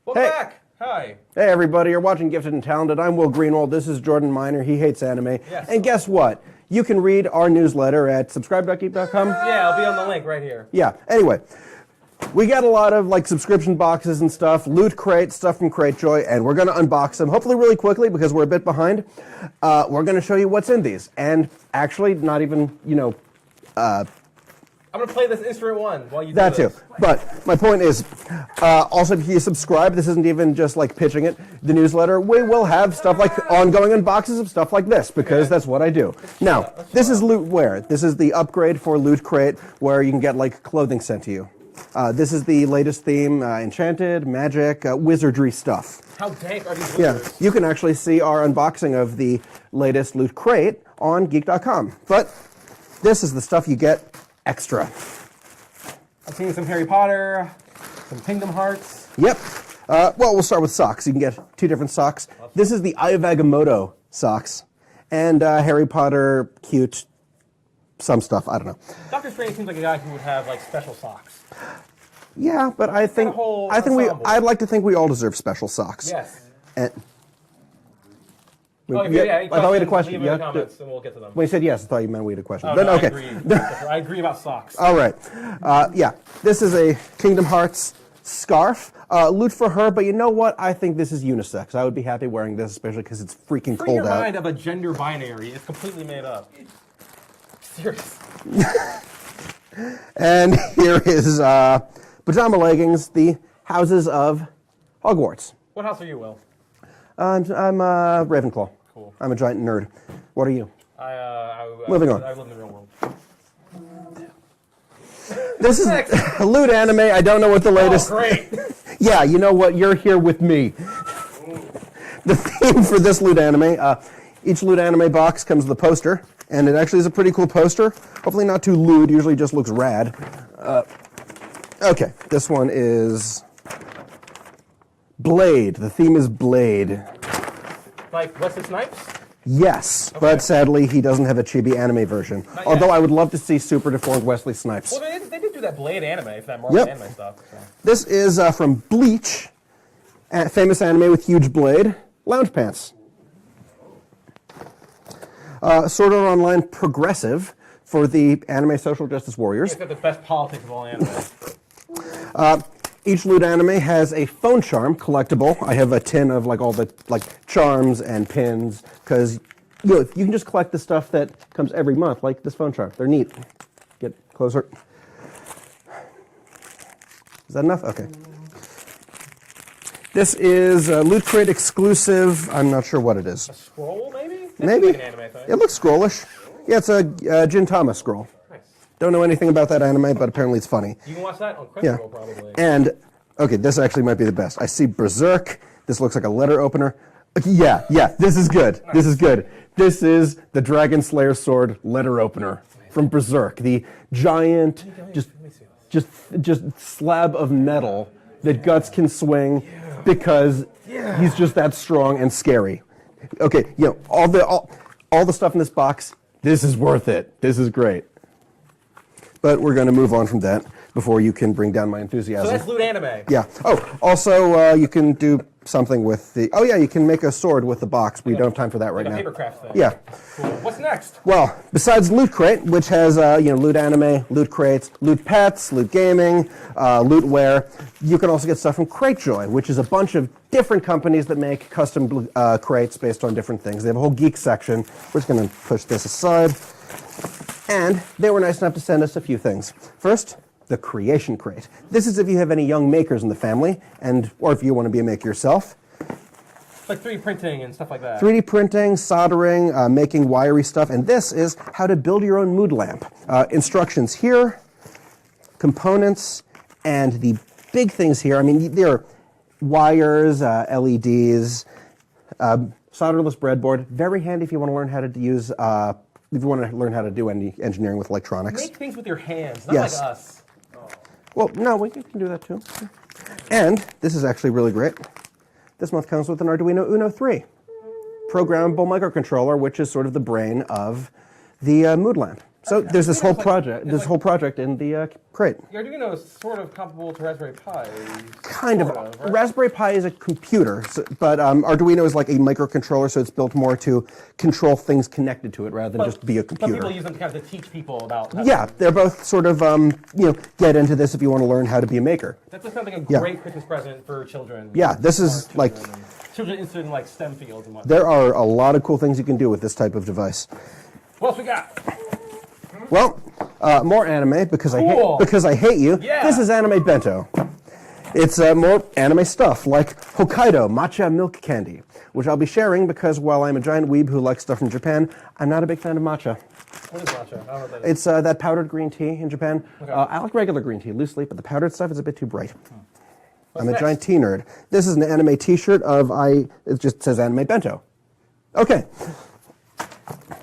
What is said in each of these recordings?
Welcome back. Hi. Hey everybody, you're watching Gifted and Talented. I'm Will Greenwald. This is Jordan Miner. He hates anime. Yes. And guess what? You can read our newsletter at subscribe.geek.com. Yeah, I'll be on the link right here. Yeah. Anyway, we got a lot of like subscription boxes and stuff, loot crate, stuff from CrateJoy, and we're going to unbox them, hopefully really quickly because we're a bit behind. We're going to show you what's in these. And actually, not even, I'm going to play this instrument one while you do that this. too. But my point is, also if you subscribe, this isn't even just like pitching it, the newsletter, we will have stuff like ongoing unboxes of stuff like this, because that's what I do. Now, this is Lootware. This is the upgrade for Loot Crate, where you can get like clothing sent to you. This is the latest theme, enchanted, magic, wizardry stuff. How dank are these wizards? Yeah, you can actually see our unboxing of the latest Loot Crate on Geek.com. But this is the stuff you get extra. I've seen some Harry Potter, some Kingdom Hearts. Yep. Well, we'll start with socks. You can get two different socks. This is the Eye of Agamotto socks. And Harry Potter, cute, some stuff. I don't know. Doctor Strange seems like a guy who would have like special socks. Yeah, but I'd like to think we all deserve special socks. Yes. And, I thought we had a question. Leave them in the comments and we'll get to them. when you said yes, I thought you meant we had a question. Oh, Then, no, okay. I agree about socks. All right. Yeah, this is a Kingdom Hearts scarf. Loot for her, but you know what? I think this is unisex. I would be happy wearing this, especially because it's freaking Free cold your out. mind of a gender binary. It's completely made up. Serious. And here is pajama leggings, the houses of Hogwarts. What house are you, Will? I'm Ravenclaw. Cool. I'm a giant nerd. What are you? Moving on. I live in the real world. This is loot anime. I don't know what the latest. Oh, great. Yeah, you know what? You're here with me. The theme for this loot anime, each loot anime box comes with a poster, and it actually is a pretty cool poster. Hopefully not too lewd, usually just looks rad. Okay, this one is Blade. The theme is Blade. Like Wesley Snipes? Yes, Okay. but sadly he doesn't have a chibi anime version. Although I would love to see super deformed Wesley Snipes. Well, they did do that Blade anime for that Marvel anime stuff. So. This is from Bleach, a famous anime with huge blade, lounge pants. Sword Art Online Progressive for the anime social justice warriors. It's got the best politics of all anime. Each loot anime has a phone charm collectible. I have a tin of like all the charms and pins because you can just collect the stuff that comes every month, like this phone charm. They're neat. Get closer. Is that enough? Okay. This is a Loot Crate exclusive. I'm not sure what it is. A scroll, maybe? Maybe. Like an anime thing. It looks scrollish. Yeah, it's a Gintama scroll. Nice. Don't know anything about that anime, but apparently it's funny. You can watch that on Crunchyroll, probably. And, okay, this actually might be the best. I see Berserk. This looks like a letter opener. Yeah, this is good. Nice. This is good. This is the Dragon Slayer Sword letter opener from Berserk. The giant, just slab of metal that Guts can swing because he's just that strong and scary. Okay, all the stuff in this box, this is worth it. This is great. But we're going to move on from that before you can bring down my enthusiasm. So that's loot anime. Yeah. Oh, also you can do something with the. Oh yeah, you can make a sword with the box. We don't have time for that right now. Paper craft thing. Yeah. Cool. What's next? Well, besides Loot Crate, which has loot anime, loot crates, loot pets, loot gaming, lootware, you can also get stuff from CrateJoy, which is a bunch of different companies that make custom crates based on different things. They have a whole geek section. We're just going to push this aside. And they were nice enough to send us a few things. First, the Creation Crate. This is if you have any young makers in the family, or if you want to be a maker yourself. Like 3D printing and stuff like that. 3D printing, soldering, making wiry stuff, and this is how to build your own mood lamp. Instructions here, components, and the big things here. I mean, there are wires, LEDs, solderless breadboard. Very handy if you want to learn how to use. If you want to learn how to do any engineering with electronics. Make things with your hands, not like us. Well, no, we can do that too. And this is actually really great. This month comes with an Arduino Uno 3 programmable microcontroller, which is sort of the brain of the mood lamp. So there's this whole project in the crate. The Arduino is sort of comparable to Raspberry Pi. Kind of. Sort of, right? Raspberry Pi is a computer, but Arduino is like a microcontroller, so it's built more to control things connected to it rather than just be a computer. But people use them to kind of teach people about. Yeah, they're both sort of, get into this if you want to learn how to be a maker. That just sounds like a great Christmas present for children. Yeah, this is like... Children interested in like STEM fields and whatnot. There are a lot of cool things you can do with this type of device. What else we got? Well, more anime because I hate you. Yeah. This is Anime Bento. It's more anime stuff like Hokkaido matcha milk candy, which I'll be sharing because while I'm a giant weeb who likes stuff from Japan, I'm not a big fan of matcha. What is matcha? I don't know what that is. It's that powdered green tea in Japan. Okay. I like regular green tea, loose leaf, but the powdered stuff is a bit too bright. What's I'm next? a giant tea nerd. This is an anime T-shirt it just says Anime Bento. Okay.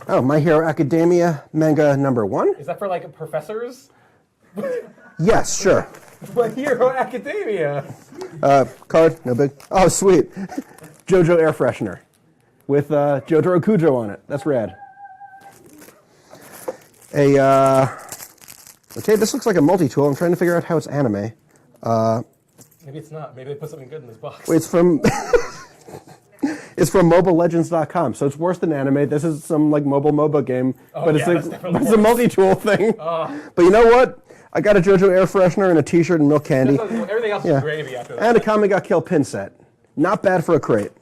Oh, My Hero Academia manga #1. Is that for like professors? Yes, sure. My Hero Academia. Card, no big. Oh, sweet. JoJo air freshener with Jotaro Kujo on it. That's rad. Okay, this looks like a multi-tool. I'm trying to figure out how it's anime. Maybe it's not. Maybe they put something good in this box. It's from it's from MobileLegends.com, so it's worse than anime. This is some like mobile MOBA game, but it's a multi-tool thing. But you know what? I got a JoJo air freshener and a T-shirt and milk candy. Everything else is gravy after that. And a Kami ga Kill pin set. Not bad for a crate.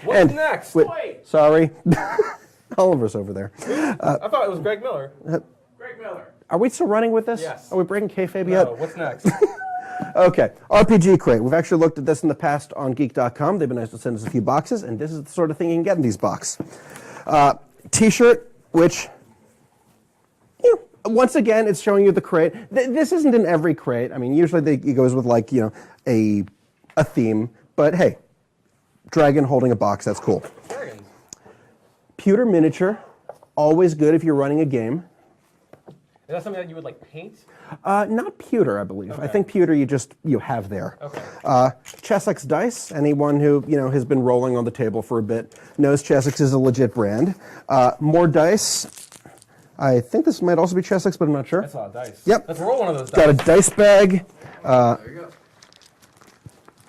What's next? Wait. Sorry. Oliver's over there. I thought it was Greg Miller. Greg Miller. Are we still running with this? Yes. Are we breaking kayfabe yet? No, what's next? Okay, RPG Crate. We've actually looked at this in the past on Geek.com. They've been nice to send us a few boxes, and this is the sort of thing you can get in these boxes. T-shirt, which, once again, it's showing you the crate. This isn't in every crate. I mean, usually it goes with like, a theme. But hey, dragon holding a box, that's cool. Dragons. Pewter miniature, always good if you're running a game. Is that something that you would like paint? Not pewter, I believe. Okay. I think pewter you have there. Okay. Chessex Dice. Anyone who has been rolling on the table for a bit knows Chessex is a legit brand. More dice. I think this might also be Chessex, but I'm not sure. That's a lot of dice. Yep. Let's roll one of those dice. Got a dice bag. There you go.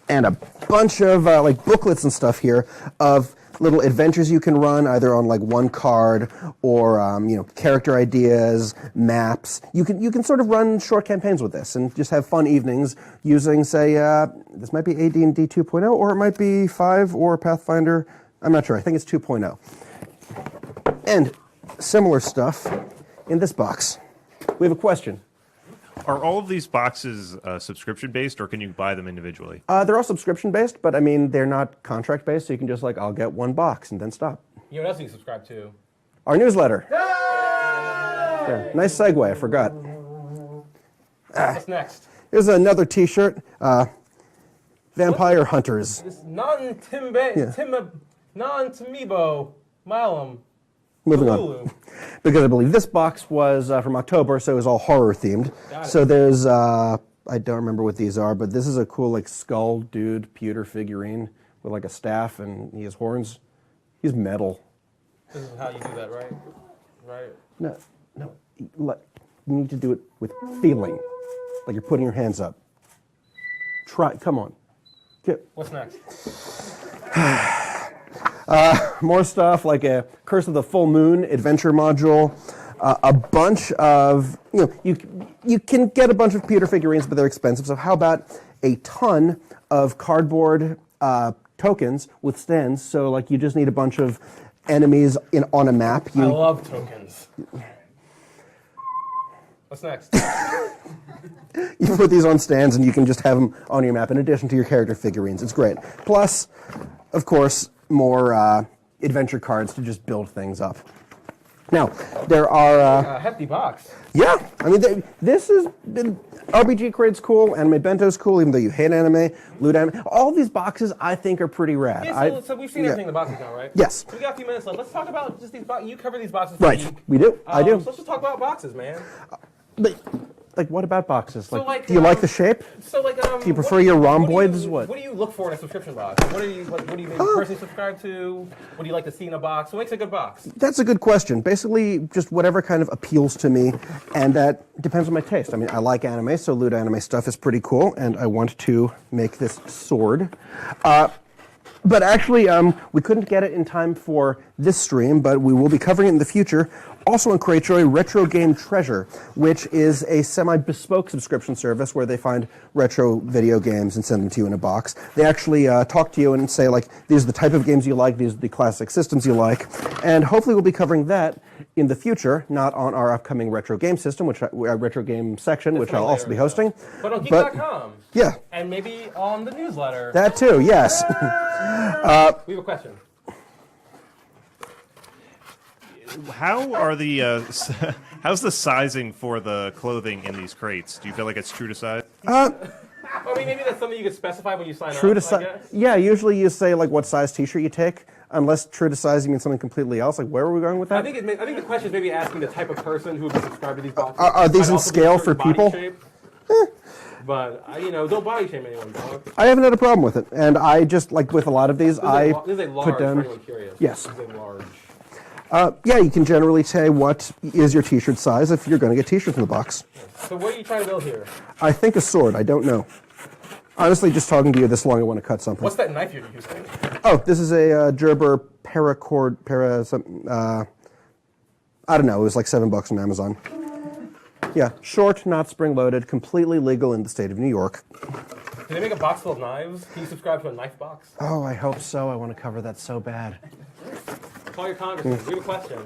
And a bunch of like booklets and stuff here of little adventures you can run either on like one card or character ideas, maps. You can sort of run short campaigns with this and just have fun evenings using, say, this might be AD&D 2.0 or it might be 5 or Pathfinder. I'm not sure. I think it's 2.0. And similar stuff in this box. We have a question. Are all of these boxes subscription-based, or can you buy them individually? They're all subscription-based, but I mean, they're not contract-based, so you can just like, I'll get one box and then stop. You know what else you subscribe to? Our newsletter. There. Nice segue, I forgot. What's next? Here's another T-shirt. Vampire Hunters. This non-Tamibo Malum. Moving Lulu. on. Because I believe this box was from October, so it was all horror-themed. Got it. So there's, I don't remember what these are, but this is a cool like skull dude pewter figurine with like a staff and he has horns. He's metal. This is how you do that, right? Right. No. You need to do it with feeling, like you're putting your hands up. Try. Come on. What's next? More stuff like a Curse of the Full Moon adventure module. A bunch of you can get a bunch of pewter figurines, but they're expensive. So how about a ton of cardboard tokens with stands? So like you just need a bunch of enemies on a map. I love tokens. What's next? You put these on stands and you can just have them on your map in addition to your character figurines. It's great. Plus, of course, more adventure cards to just build things up. Now, there are... A hefty box. Yeah, I mean, this is... RPG Crate's cool, Anime Bento's cool, even though you hate anime, loot anime. All these boxes, I think, are pretty rad. Yeah, so we've seen everything in the boxes now, right? Yes. We got a few minutes left. Let's talk about just these boxes. You cover these boxes. Right, Geek. we do. I do. So let's just talk about boxes, man. But Like, what about boxes? So, Like, do you like the shape? So like, Do you prefer your rhomboids? What? What do you look for in a subscription box? What do you maybe personally subscribe to? What do you like to see in a box? What makes a good box? That's a good question. Basically, just whatever kind of appeals to me, and that depends on my taste. I mean, I like anime, so loot anime stuff is pretty cool, and I want to make this sword. But actually, we couldn't get it in time for this stream, but we will be covering it in the future. Also on CrateJoy, Retro Game Treasure, which is a semi-bespoke subscription service where they find retro video games and send them to you in a box. They actually talk to you and say, like, these are the type of games you like, these are the classic systems you like. And hopefully we'll be covering that in the future, not on our upcoming retro game system, retro game section, which I'll also be hosting. But on Geek.com. Yeah. And maybe on the newsletter. That too, yes. We have a question. How are the how's the sizing for the clothing in these crates? Do you feel like it's true to size? I mean, maybe that's something you could specify when you sign True up, to size. I guess. Yeah, usually you say like what size T-shirt you take, unless true to size you mean something completely else. Like where are we going with that? I think the question is maybe asking the type of person who would be subscribed to these boxes. Are these Might in also be scale a certain for people? body shape. But don't body shame anyone, dog. I haven't had a problem with it, and I just like with a lot of these, This is a large. put For down. anyone curious. Yes. This is a large. Yeah, you can generally say what is your T-shirt size if you're going to get T-shirts in the box. So what are you trying to build here? I think a sword. I don't know. Honestly, just talking to you this long, I want to cut something. What's that knife you're using? Oh, this is a Gerber paracord I don't know. It was like $7 on Amazon. Yeah, short, not spring-loaded, completely legal in the state of New York. Can they make a box full of knives? Can you subscribe to a knife box? Oh, I hope so. I want to cover that so bad. Call your congressman. We have a question.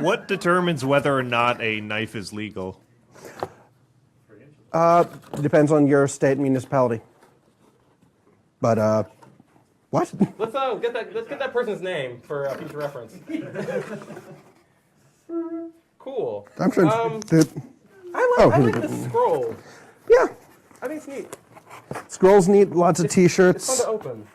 What determines whether or not a knife is legal? It depends on your state and municipality. But, what? Let's get that person's name for future reference. Cool. I'm trying to... I like this scroll. Yeah. I think it's neat. Scrolls neat, lots of It's fun T-shirts. to open.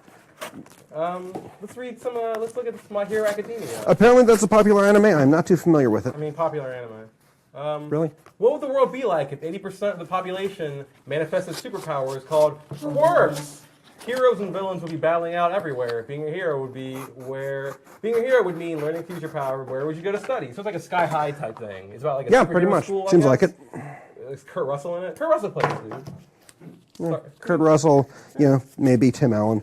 Let's read some. Let's look at My Hero Academia. Apparently that's a popular anime. I'm not too familiar with it. I mean, popular anime. Really? What would the world be like if 80% of the population manifested superpowers called quirks? Heroes and villains would be battling out everywhere. Being a hero would mean learning to use your power. Where would you go to study? So it's like a Sky High type thing. It's about like a Yeah, superhero pretty much. school, I Seems like guess. it. Is Kurt Russell in it? Kurt Russell plays it, dude. Yeah. Kurt Russell, maybe Tim Allen.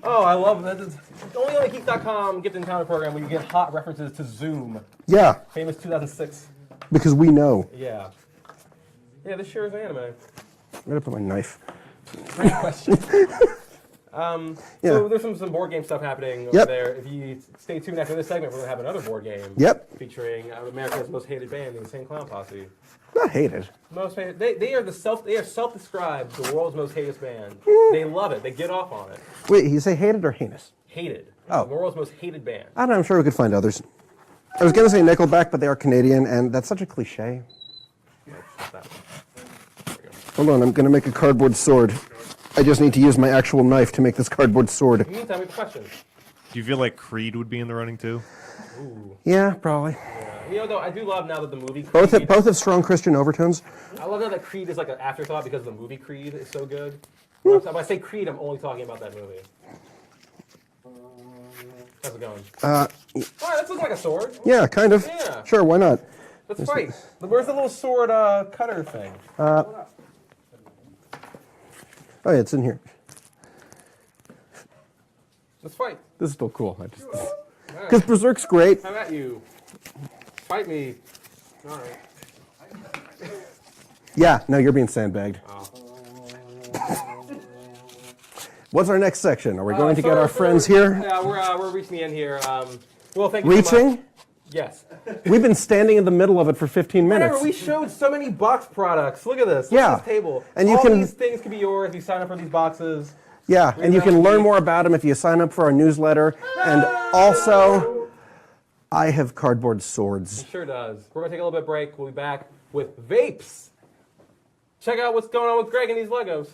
Oh, I love that. Only on the Geek.com gift encounter program where you get hot references to Zoom. Yeah, Famous 2006. because we know. Yeah. Yeah, this sure is anime. I'm going to put my knife. Great question. Yeah. So there's some board game stuff happening over Yep. there. If you stay tuned after this segment, we're going to have another board game. Yep. Featuring America's most hated band, the Insane Clown Posse. Not hated. Most hated. They are self-described the world's most hated band. They love it. They get off on it. Wait, you say hated or heinous? Hated. Oh. The world's most hated band. I don't know, I'm sure we could find others. I was going to say Nickelback, but they are Canadian, and that's such a cliche. Hold on, I'm going to make a cardboard sword. I just need to use my actual knife to make this cardboard sword. In the meantime, we have a question. Do you feel like Creed would be in the running too? Ooh. Yeah, probably. Though I do love now that the movie Creed, Both have strong Christian overtones. I love now that Creed is like an afterthought because the movie Creed is so good. When I say Creed, I'm only talking about that movie. How's it going? All right, this looks like a sword. Yeah, kind of. Yeah. Sure, why not? Let's fight. Where's the little sword cutter thing? Oh, yeah, it's in here. Let's fight. This is still cool. Because Berserk's great. How about you? Fight me. All right. Yeah, no, you're being sandbagged. What's our next section? Are we going to get our friends here? Yeah, we're reaching the end here. Well, thank you so Reaching? much. Yes. We've been standing in the middle of it for 15 minutes. Remember, we showed so many box products. Look at this. Look Yeah. at this table. And you All can- these things can be yours if you sign up for these boxes. Yeah, and you can learn more about them if you sign up for our newsletter. And also, I have cardboard swords. It sure does. We're going to take a little bit of break. We'll be back with vapes. Check out what's going on with Greg and these Legos.